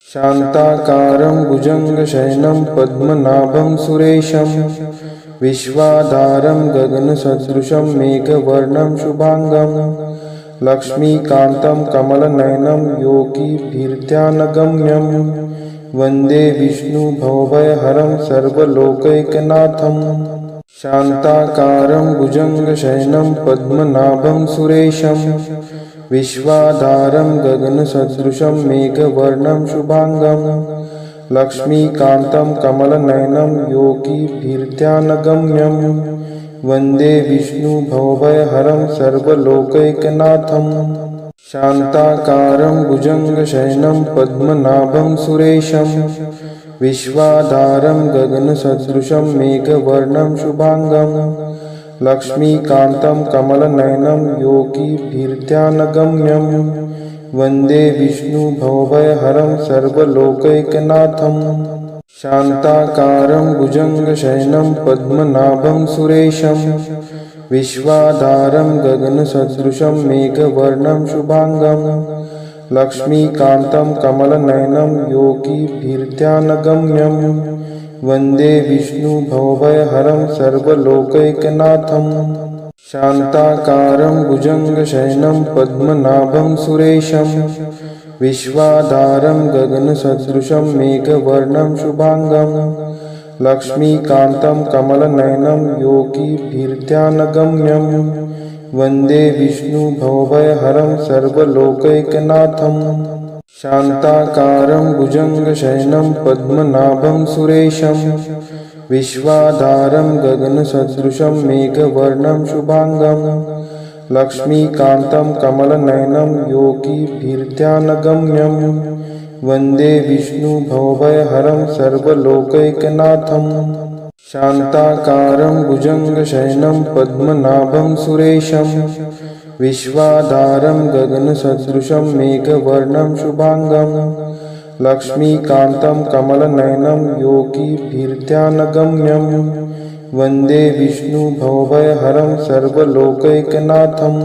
शान्ताकारं भुजङ्गशयनं पद्मनाभं सुरेशं विश्वाधारं गगनसदृशं मेघवर्णं शुभांगं लक्ष्मीकान्तं कमलनयनं योगिभिर्ध्यानगम्यं वन्दे विष्णुभवभयहरं सर्वलोकैकनाथं शान्ताकारं भुजङ्गशयनं पद्मनाभं सुरेशं विश्वाधारं गगनसदृशं मेघवर्णं शुभांगं लक्ष्मीकान्तं कमलनयनं योगिभिर्ध्यानगम्यं वन्दे विष्णुभवभयहरं सर्वलोकैकनाथं शान्ताकारं भुजङ्गशयनं पद्मनाभं सुरेशं विश्वाधारं गगनसदृशं मेघवर्णं शुभांगं लक्ष्मीकान्तं कमलनयनं योगिभिर्ध्यानगम्यं वन्दे विष्णुभवभयहरं सर्वलोकैकनाथं शान्ताकारं भुजङ्गशयनं पद्मनाभं सुरेशं विश्वाधारं गगनसदृशं मेघवर्णं शुभांगं लक्ष्मीकान्तं कमलनयनं योगिभिर्ध्यानगम्यं वन्दे विष्णुभवभयहरं सर्वलोकैकनाथं शान्ताकारं भुजङ्गशयनं पद्मनाभं सुरेशं विश्वाधारं गगनसदृशं मेघवर्णं शुभांगं लक्ष्मीकान्तं कमलनयनं योगिभिर्ध्यानगम्यं वन्दे विष्णुभवभयहरं सर्वलोकैकनाथं शान्ताकारं भुजङ्गशयनं पद्मनाभं सुरेशं विश्वाधारं गगनसदृशं मेघवर्णं शुभांगं लक्ष्मीकान्तं कमलनयनं योगिभिर्ध्यानगम्यं वन्दे विष्णुभवभयहरं सर्वलोकैकनाथं शान्ताकारं भुजङ्गशयनं पद्मनाभं सुरेशं विश्वाधारं गगनसदृशं मेघवर्णं शुभांगं लक्ष्मीकान्तं कमलनयनं योगिभिर्ध्यानगम्यं वन्दे विष्णुभवभयहरं सर्वलोकैकनाथं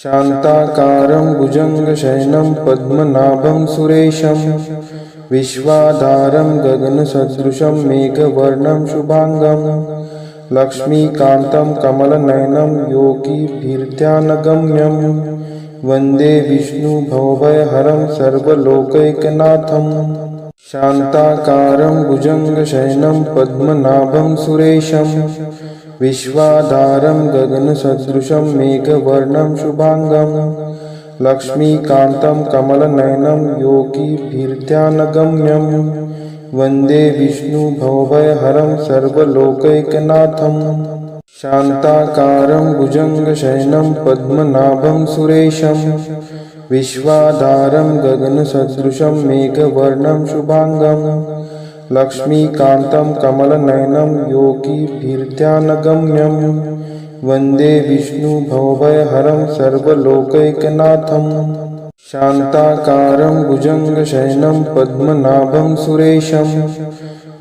शान्ताकारं भुजङ्गशयनं पद्मनाभं सुरेशं विश्वाधारं गगनसदृशं मेघवर्णं शुभांगं लक्ष्मीकान्तं कमलनयनं योगिभिर्ध्यानगम्यं वन्दे विष्णुभवभयहरं सर्वलोकैकनाथं शान्ताकारं भुजङ्गशयनं पद्मनाभं सुरेशं विश्वाधारं गगनसदृशं मेघवर्णं शुभांगं लक्ष्मीकान्तं कमलनयनं योगिभिर्ध्यानगम्यं वन्दे विष्णुभवभयहरं सर्वलोकैकनाथं शान्ताकारं भुजङ्गशयनं पद्मनाभं सुरेशं विश्वाधारं गगनसदृशं मेघवर्णं शुभांगं लक्ष्मीकान्तं कमलनयनं योगिभिर्ध्यानगम्यं वन्दे विष्णुभवभयहरं सर्वलोकैकनाथं शान्ताकारं भुजङ्गशयनं पद्मनाभं सुरेशं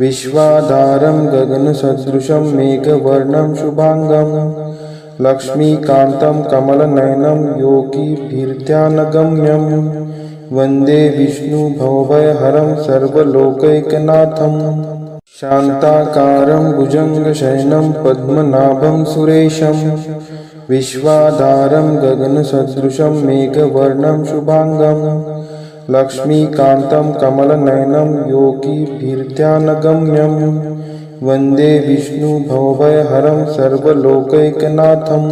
विश्वाधारं गगनसदृशं मेघवर्णं शुभांगं लक्ष्मीकान्तं कमलनयनं योगिभिर्ध्यानगम्यं वन्दे विष्णुभवभयहरं सर्वलोकैकनाथं शान्ताकारं भुजङ्गशयनं पद्मनाभं सुरेशं विश्वाधारं गगनसदृशं मेघवर्णं शुभांगं लक्ष्मीकान्तं कमलनयनं योगिभिर्ध्यानगम्यं वन्दे विष्णुभवभयहरं सर्वलोकैकनाथं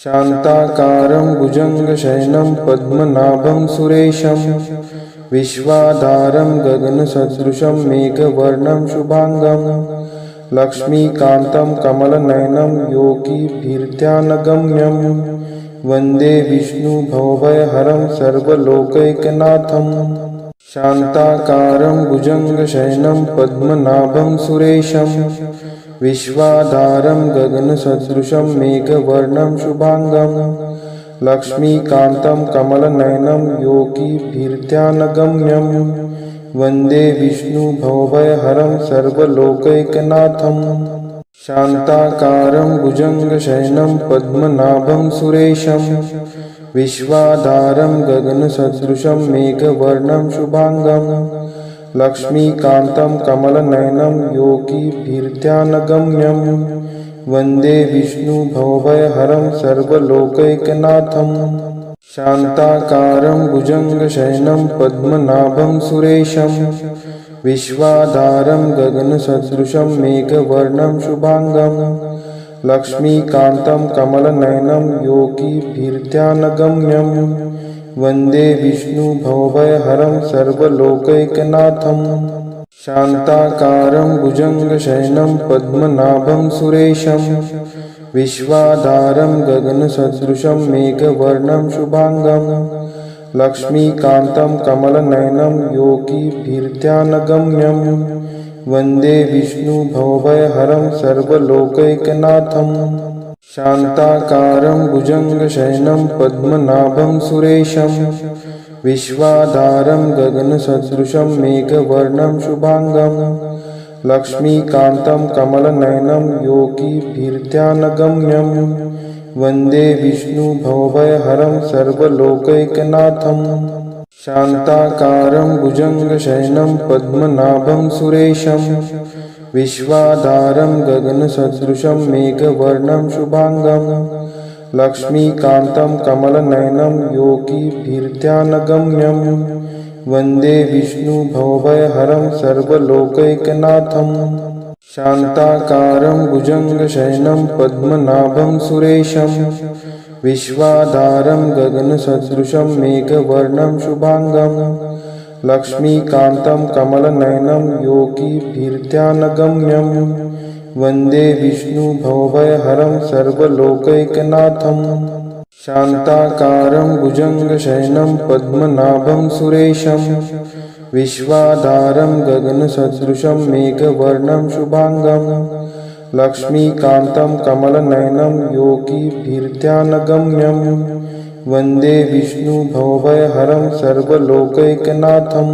शान्ताकारं भुजङ्गशयनं पद्मनाभं सुरेशं विश्वाधारं गगनसदृशं मेघवर्णं शुभांगं लक्ष्मीकान्तं कमलनयनं योगिभिर्ध्यानगम्यं वन्दे विष्णुभवभयहरं सर्वलोकैकनाथं शान्ताकारं भुजङ्गशयनं पद्मनाभं सुरेशं विश्वाधारं गगनसदृशं मेघवर्णं शुभांगं लक्ष्मीकान्तं कमलनयनं योगिभिर्ध्यानगम्यं वन्दे विष्णुभवभयहरं सर्वलोकैकनाथं शान्ताकारं भुजङ्गशयनं पद्मनाभं सुरेशं विश्वाधारं गगनसदृशं मेघवर्णं शुभांगं लक्ष्मीकान्तं कमलनयनं योगिभिर्ध्यानगम्यं वन्दे विष्णुभवभयहरं सर्वलोकैकनाथं शान्ताकारं भुजङ्गशयनं पद्मनाभं सुरेशं विश्वाधारं गगनसदृशं मेघवर्णं शुभांगं लक्ष्मीकान्तं कमलनयनं योगिभिर्ध्यानगम्यं वन्दे विष्णुभवभयहरं सर्वलोकैकनाथं शान्ताकारं भुजङ्गशयनं पद्मनाभं सुरेशं विश्वाधारं गगनसदृशं मेघवर्णं शुभांगं लक्ष्मीकान्तं कमलनयनं योगिभिर्ध्यानगम्यं वन्दे विष्णुभवभयहरं सर्वलोकैकनाथं शान्ताकारं भुजङ्गशयनं पद्मनाभं सुरेशं विश्वाधारं गगनसदृशं मेघवर्णं शुभांगं लक्ष्मीकान्तं कमलनयनं योगिभिर्ध्यानगम्यं वन्दे विष्णुभवभयहरं सर्वलोकैकनाथं शान्ताकारं भुजङ्गशयनं पद्मनाभं सुरेशं विश्वाधारं गगनसदृशं मेघवर्णं शुभांगं लक्ष्मीकान्तं कमलनयनं योगिभिर्ध्यानगम्यं वन्दे विष्णुभवभयहरं सर्वलोकैकनाथं शान्ताकारं भुजङ्गशयनं पद्मनाभं सुरेशं विश्वाधारं गगनसदृशं मेघवर्णं शुभांगं लक्ष्मीकान्तं कमलनयनं योगिभिर्ध्यानगम्यं वन्दे विष्णुभवभयहरं सर्वलोकैकनाथं शान्ताकारं भुजङ्गशयनं पद्मनाभं सुरेशं विश्वाधारं गगनसदृशं मेघवर्णं शुभांगं लक्ष्मीकान्तं कमलनयनं योगिभिर्ध्यानगम्यं वन्दे विष्णुभवभयहरं सर्वलोकैकनाथं